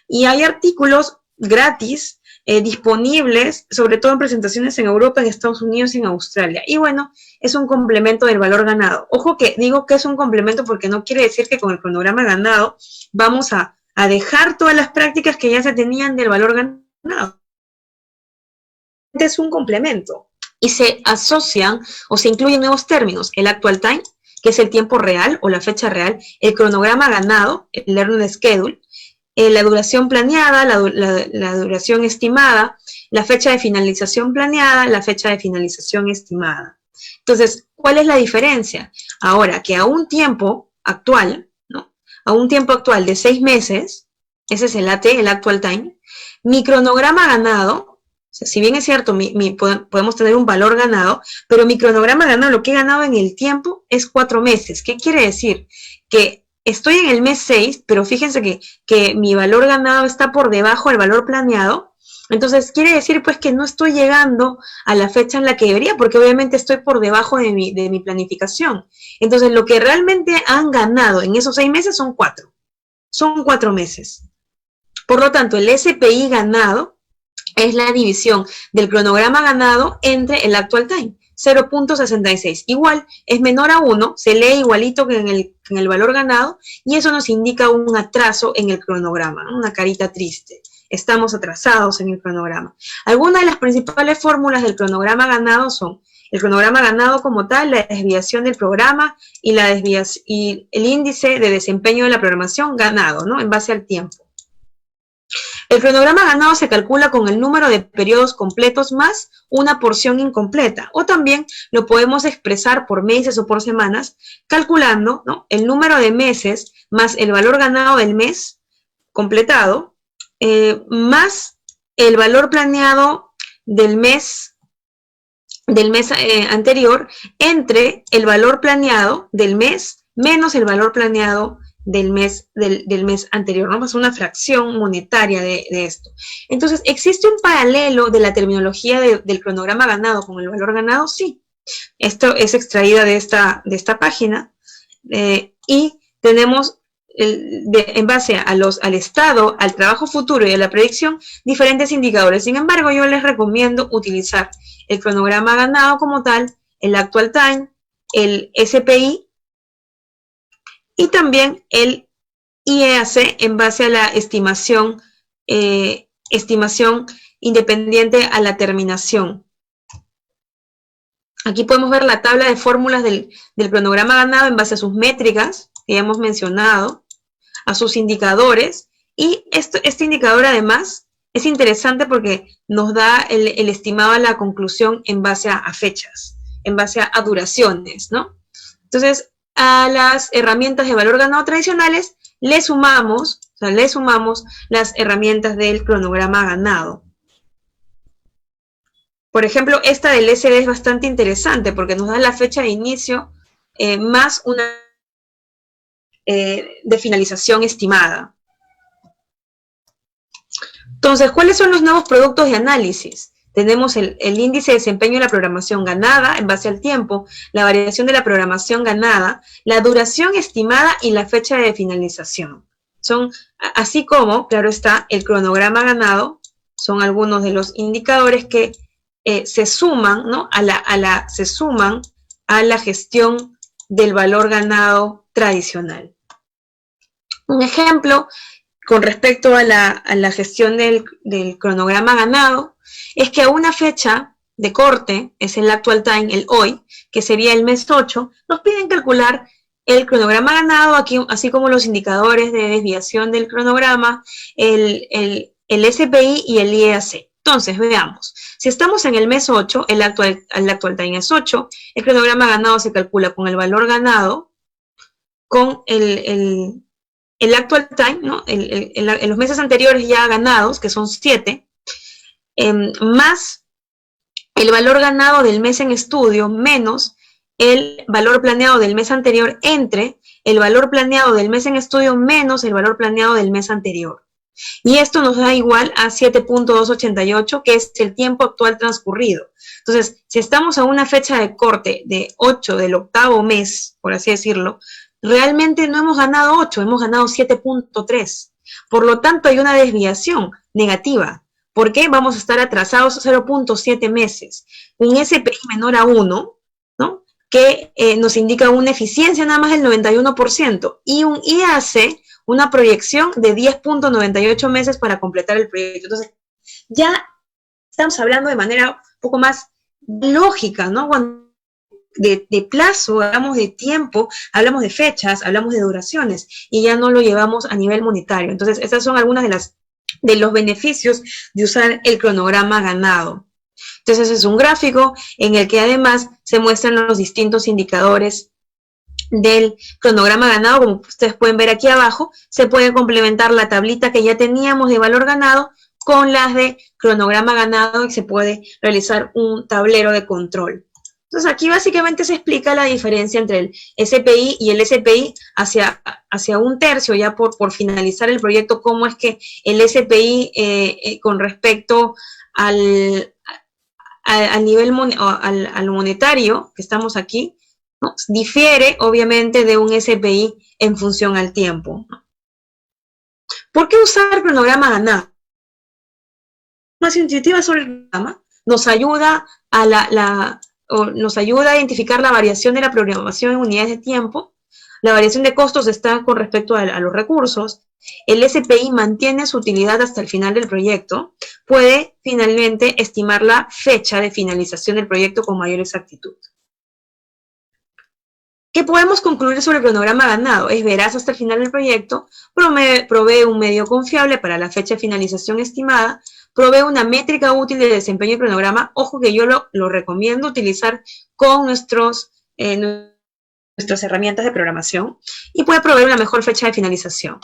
Y hay artículos gratis disponibles, sobre todo en presentaciones en Europa, en Estados Unidos y en Australia. Y bueno, es un complemento del valor ganado. Ojo que digo que es un complemento porque no quiere decir que con el cronograma ganado vamos a dejar todas las prácticas que ya se tenían del valor ganado. Es un complemento. Y se asocian o se incluyen nuevos términos. El actual time, que es el tiempo real o la fecha real. El cronograma ganado, el learning schedule. La duración planeada, la duración estimada, la fecha de finalización planeada, la fecha de finalización estimada. Entonces, ¿cuál es la diferencia? Ahora, que a un tiempo actual, ¿no? A un tiempo actual de 6 meses, ese es el AT, el actual time, mi cronograma ganado, o sea, si bien es cierto, podemos tener un valor ganado, pero mi cronograma ganado, lo que he ganado en el tiempo es 4 meses. ¿Qué quiere decir? Que estoy en el mes 6, pero fíjense que mi valor ganado está por debajo del valor planeado. Entonces, quiere decir pues que no estoy llegando a la fecha en la que debería, porque obviamente estoy por debajo de mi planificación. Entonces, lo que realmente han ganado en esos 6 meses son 4. Son 4 meses. Por lo tanto, el SPI ganado es la división del cronograma ganado entre el actual time, 0.66. Igual, es menor a 1, se lee igualito que en el valor ganado, y eso nos indica un atraso en el cronograma, ¿no? Una carita triste. Estamos atrasados en el cronograma. Algunas de las principales fórmulas del cronograma ganado son el cronograma ganado como tal, la desviación del programa y el índice de desempeño de la programación ganado, ¿no? En base al tiempo. El cronograma ganado se calcula con el número de periodos completos más una porción incompleta, o también lo podemos expresar por meses o por semanas, calculando, ¿no?, el número de meses más el valor ganado del mes completado, más el valor planeado del mes anterior, entre el valor planeado del mes menos el valor planeado del mes anterior, ¿no? Es una fracción monetaria de esto. Entonces, ¿existe un paralelo de la terminología del cronograma ganado con el valor ganado? Sí. Esto es extraída de esta página, y tenemos en base al estado, al trabajo futuro y a la predicción, diferentes indicadores. Sin embargo, yo les recomiendo utilizar el cronograma ganado como tal, el actual time, el SPI y también el IEAC en base a la estimación independiente a la terminación. Aquí podemos ver la tabla de fórmulas del cronograma ganado en base a sus métricas, que ya hemos mencionado, a sus indicadores, y este indicador además es interesante porque nos da el estimado a la conclusión en base a fechas, en base a duraciones, ¿no? Entonces, a las herramientas de valor ganado tradicionales le sumamos las herramientas del cronograma ganado. Por ejemplo, esta del SD es bastante interesante porque nos da la fecha de inicio más una de finalización estimada. Entonces, ¿cuáles son los nuevos productos de análisis? Tenemos el índice de desempeño de la programación ganada en base al tiempo, la variación de la programación ganada, la duración estimada y la fecha de finalización. Son, así como, claro está, el cronograma ganado, son algunos de los indicadores que se suman, ¿no?, se suman a la gestión del valor ganado tradicional. Un ejemplo con respecto a la gestión del cronograma ganado es que a una fecha de corte, es el actual time, el hoy, que sería el mes 8, nos piden calcular el cronograma ganado, aquí, así como los indicadores de desviación del cronograma, el SPI y el IEAC. Entonces, veamos, si estamos en el mes 8, el actual time es 8, el cronograma ganado se calcula con el valor ganado, con el actual time, ¿no?, en los meses anteriores ya ganados, que son 7, más el valor ganado del mes en estudio, menos el valor planeado del mes anterior, entre el valor planeado del mes en estudio menos el valor planeado del mes anterior. Y esto nos da igual a 7.288, que es el tiempo actual transcurrido. Entonces, si estamos a una fecha de corte de 8 del octavo mes, por así decirlo, realmente no hemos ganado 8, hemos ganado 7.3. Por lo tanto, hay una desviación negativa. ¿Por qué? Vamos a estar atrasados 0.7 meses. Un SPI menor a 1, ¿no?, que nos indica una eficiencia nada más del 91%, y un IAC, una proyección de 10.98 meses para completar el proyecto. Entonces, ya estamos hablando de manera un poco más lógica, ¿no? Cuando de plazo, hablamos de tiempo, hablamos de fechas, hablamos de duraciones, y ya no lo llevamos a nivel monetario. Entonces, estas son algunas de los beneficios de usar el cronograma ganado. Entonces, es un gráfico en el que además se muestran los distintos indicadores del cronograma ganado. Como ustedes pueden ver aquí abajo, se puede complementar la tablita que ya teníamos de valor ganado con las de cronograma ganado, y se puede realizar un tablero de control. Entonces aquí básicamente se explica la diferencia entre el SPI y el SPI hacia un tercio, ya por finalizar el proyecto, cómo es que el SPI con respecto al nivel al monetario que estamos aquí, ¿no?, difiere obviamente de un SPI en función al tiempo. ¿Por qué usar cronograma ganado? Más intuitiva sobre el cronograma nos ayuda nos ayuda a identificar la variación de la programación en unidades de tiempo. La variación de costos está con respecto a los recursos. El SPI mantiene su utilidad hasta el final del proyecto. Puede finalmente estimar la fecha de finalización del proyecto con mayor exactitud. ¿Qué podemos concluir sobre el cronograma ganado? Es veraz hasta el final del proyecto, provee un medio confiable para la fecha de finalización estimada, provee una métrica útil de desempeño del cronograma. Ojo que yo lo recomiendo utilizar con nuestras herramientas de programación, y puede proveer una mejor fecha de finalización.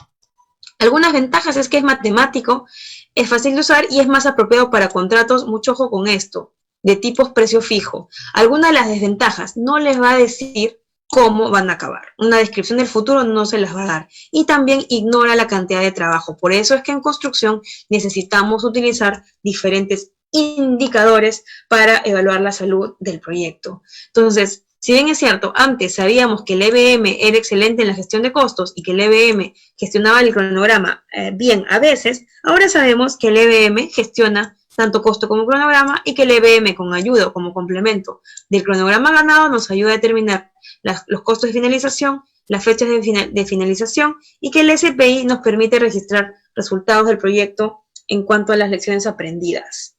Algunas ventajas es que es matemático, es fácil de usar y es más apropiado para contratos, mucho ojo con esto, de tipos precio fijo. Algunas de las desventajas: no les va a decir cómo van a acabar. Una descripción del futuro no se las va a dar. Y también ignora la cantidad de trabajo. Por eso es que en construcción necesitamos utilizar diferentes indicadores para evaluar la salud del proyecto. Entonces, si bien es cierto, antes sabíamos que el EBM era excelente en la gestión de costos y que el EBM gestionaba el cronograma bien a veces, ahora sabemos que el EBM gestiona tanto costo como cronograma, y que el EBM, con ayuda o como complemento del cronograma ganado, nos ayuda a determinar los costos de finalización, las fechas de finalización, y que el SPI nos permite registrar resultados del proyecto en cuanto a las lecciones aprendidas.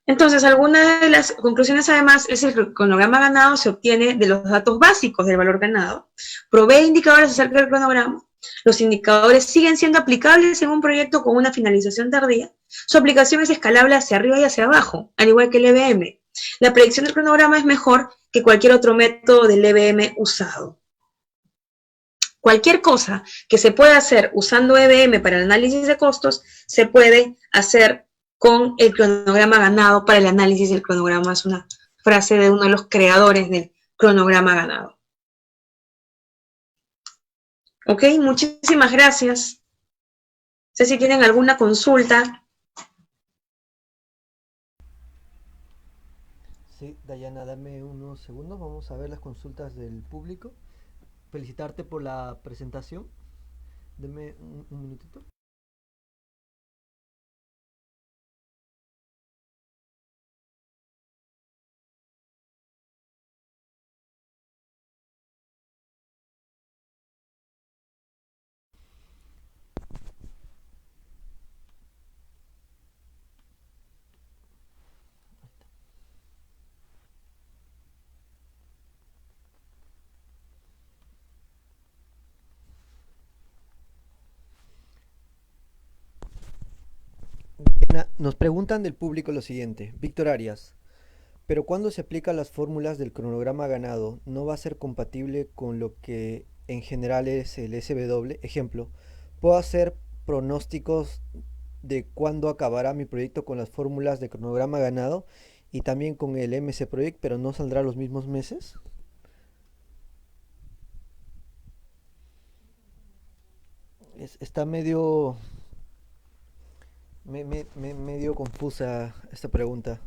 Entonces, algunas de las conclusiones, además, es que el cronograma ganado se obtiene de los datos básicos del valor ganado, provee indicadores acerca del cronograma. Los indicadores siguen siendo aplicables en un proyecto con una finalización tardía. Su aplicación es escalable hacia arriba y hacia abajo, al igual que el EBM. La predicción del cronograma es mejor que cualquier otro método del EBM usado. Cualquier cosa que se pueda hacer usando EBM para el análisis de costos, se puede hacer con el cronograma ganado para el análisis del cronograma. Es una frase de uno de los creadores del cronograma ganado. Ok, muchísimas gracias. No sé si tienen alguna consulta. Sí, Dayana, dame unos segundos. Vamos a ver las consultas del público. Felicitarte por la presentación. Deme un minutito. Nos preguntan del público lo siguiente. Víctor Arias, pero cuando se aplican las fórmulas del cronograma ganado, ¿no va a ser compatible con lo que en general es el SW? Ejemplo, ¿puedo hacer pronósticos de cuándo acabará mi proyecto con las fórmulas de cronograma ganado y también con el MC Project, pero no saldrá los mismos meses? Está medio confusa esta pregunta.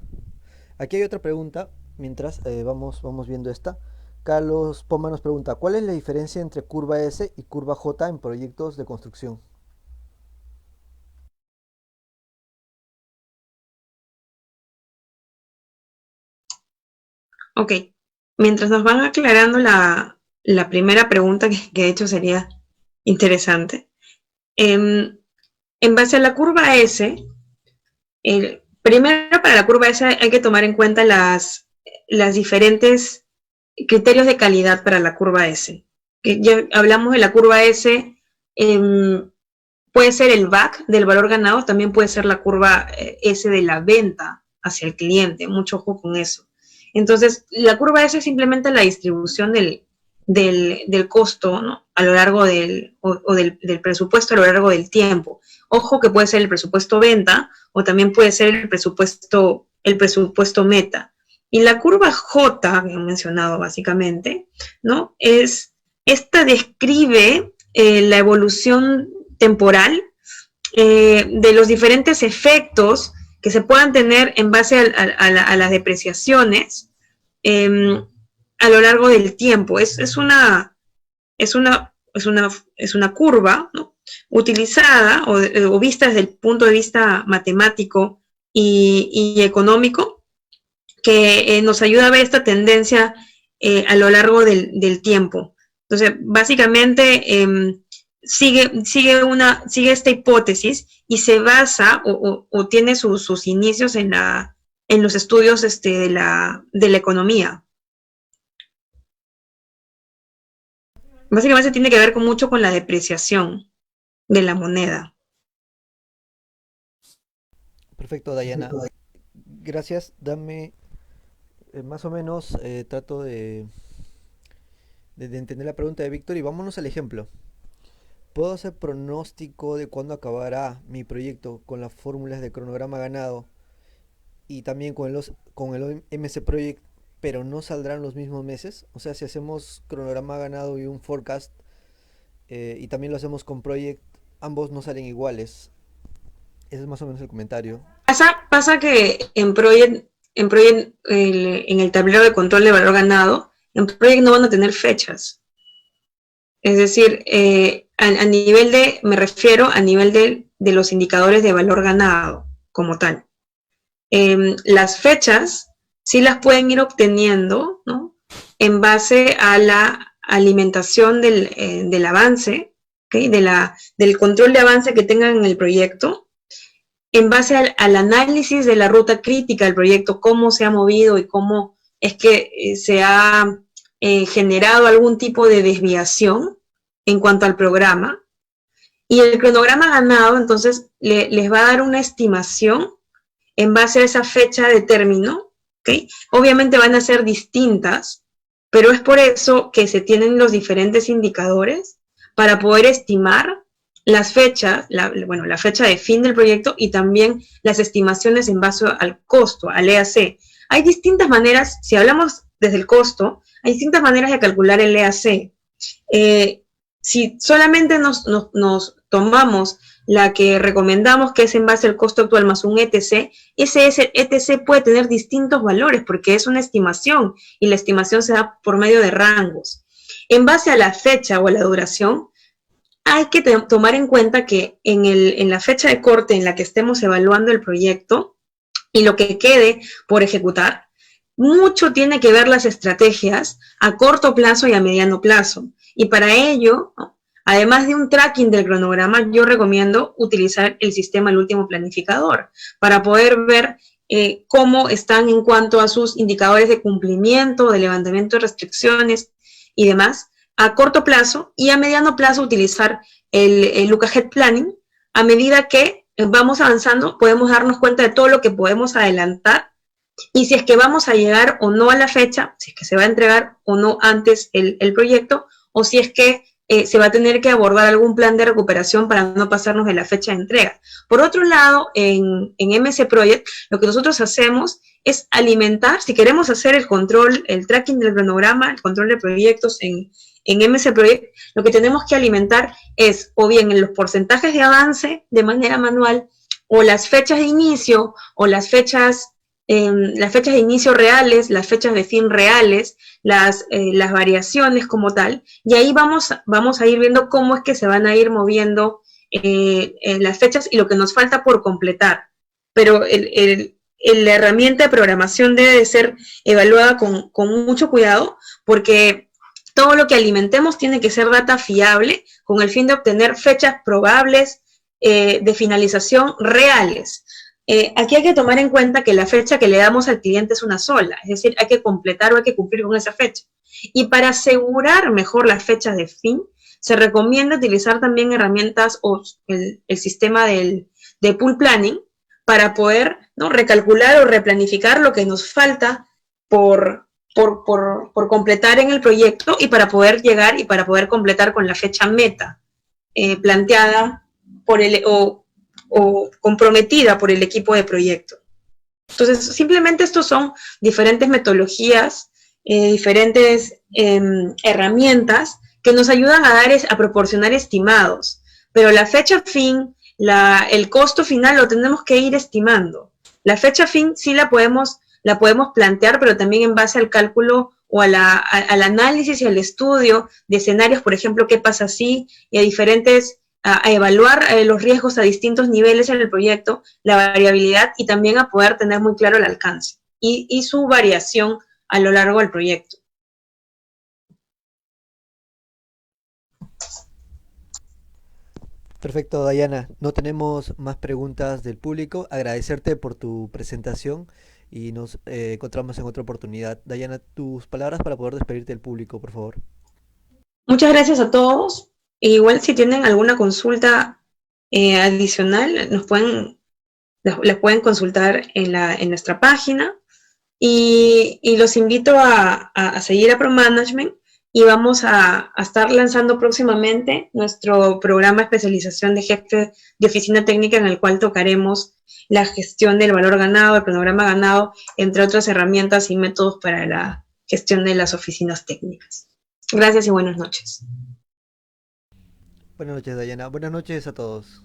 Aquí hay otra pregunta, mientras vamos viendo esta. Carlos Poma nos pregunta, ¿cuál es la diferencia entre curva S y curva J en proyectos de construcción? Ok, mientras nos van aclarando la primera pregunta, que de hecho sería interesante. En base a la curva S, primero para la curva S hay que tomar en cuenta las diferentes criterios de calidad para la curva S. Que ya hablamos de la curva S, puede ser el VAC del valor ganado, también puede ser la curva S de la venta hacia el cliente, mucho ojo con eso. Entonces, la curva S es simplemente la distribución del costo, ¿no?, a lo largo del presupuesto a lo largo del tiempo. Ojo que puede ser el presupuesto venta o también puede ser el presupuesto meta. Y la curva J, que he mencionado básicamente, ¿no? Esta describe la evolución temporal de los diferentes efectos que se puedan tener en base a las depreciaciones a lo largo del tiempo. Es una curva, ¿no? Utilizada o vista desde el punto de vista matemático y económico, que nos ayuda a ver esta tendencia a lo largo del tiempo. Entonces, básicamente sigue esta hipótesis y se basa o tiene sus inicios en los estudios de la economía. Básicamente tiene que ver mucho con la depreciación de la moneda. Perfecto, Dayana. Gracias. Dame más o menos, trato de entender la pregunta de Víctor y vámonos al ejemplo. ¿Puedo hacer pronóstico de cuándo acabará mi proyecto con las fórmulas de cronograma ganado y también con el MC Project, pero no saldrán los mismos meses? O sea, si hacemos cronograma ganado y un forecast y también lo hacemos con Project, ambos no salen iguales. Ese es más o menos el comentario. Pasa que en Project, en el tablero de control de valor ganado, en Project no van a tener fechas. Es decir, me refiero a nivel de los indicadores de valor ganado como tal. Las fechas sí las pueden ir obteniendo, ¿no? En base a la alimentación del avance, ¿okay? Del control de avance que tengan en el proyecto, en base al análisis de la ruta crítica del proyecto, cómo se ha movido y cómo es que se ha generado algún tipo de desviación en cuanto al programa. Y el cronograma ganado, entonces, les va a dar una estimación en base a esa fecha de término, ¿okay? Obviamente van a ser distintas, pero es por eso que se tienen los diferentes indicadores para poder estimar las fechas, la fecha de fin del proyecto y también las estimaciones en base al costo, al EAC. Hay distintas maneras, si hablamos desde el costo, hay distintas maneras de calcular el EAC. Si solamente nos tomamos la que recomendamos, que es en base al costo actual más un ETC, ese ETC puede tener distintos valores porque es una estimación y la estimación se da por medio de rangos. En base a la fecha o a la duración, hay que tomar en cuenta que en la fecha de corte en la que estemos evaluando el proyecto y lo que quede por ejecutar, mucho tiene que ver las estrategias a corto plazo y a mediano plazo. Y para ello, ¿no?, además de un tracking del cronograma, yo recomiendo utilizar el sistema El Último Planificador para poder ver cómo están en cuanto a sus indicadores de cumplimiento, de levantamiento de restricciones y demás, a corto plazo, y a mediano plazo utilizar el Look Ahead Planning. A medida que vamos avanzando, podemos darnos cuenta de todo lo que podemos adelantar y si es que vamos a llegar o no a la fecha, si es que se va a entregar o no antes el proyecto, o si es que se va a tener que abordar algún plan de recuperación para no pasarnos de la fecha de entrega. Por otro lado, en MC Project, lo que nosotros hacemos es alimentar, si queremos hacer el control, el tracking del cronograma, el control de proyectos en MC Project, lo que tenemos que alimentar es o bien en los porcentajes de avance de manera manual, o las fechas de inicio, o las fechas de inicio reales, las fechas de fin reales, las variaciones como tal, y ahí vamos a ir viendo cómo es que se van a ir moviendo las fechas y lo que nos falta por completar. Pero la herramienta de programación debe de ser evaluada con mucho cuidado, porque todo lo que alimentemos tiene que ser data fiable, con el fin de obtener fechas probables de finalización reales. Aquí hay que tomar en cuenta que la fecha que le damos al cliente es una sola, es decir, hay que completar o hay que cumplir con esa fecha. Y para asegurar mejor las fechas de fin, se recomienda utilizar también herramientas o el sistema de pool planning para poder, ¿no?, recalcular o replanificar lo que nos falta por completar en el proyecto y para poder llegar y para poder completar con la fecha meta planteada por o comprometida por el equipo de proyecto. Entonces, simplemente estos son diferentes metodologías, diferentes herramientas que nos ayudan a proporcionar estimados. Pero la fecha fin, el costo final lo tenemos que ir estimando. La fecha fin sí la podemos plantear, pero también en base al cálculo o al análisis y al estudio de escenarios, por ejemplo, qué pasa si, y a evaluar los riesgos a distintos niveles en el proyecto, la variabilidad y también a poder tener muy claro el alcance y su variación a lo largo del proyecto. Perfecto, Dayana. No tenemos más preguntas del público. Agradecerte por tu presentación y nos encontramos en otra oportunidad. Dayana, tus palabras para poder despedirte del público, por favor. Muchas gracias a todos. E igual si tienen alguna consulta adicional, las pueden consultar en nuestra página. Y los invito a seguir a ProManagement y vamos a estar lanzando próximamente nuestro programa de especialización de jefe de oficina técnica, en el cual tocaremos la gestión del valor ganado, el cronograma ganado, entre otras herramientas y métodos para la gestión de las oficinas técnicas. Gracias y buenas noches. Buenas noches, Dayana. Buenas noches a todos.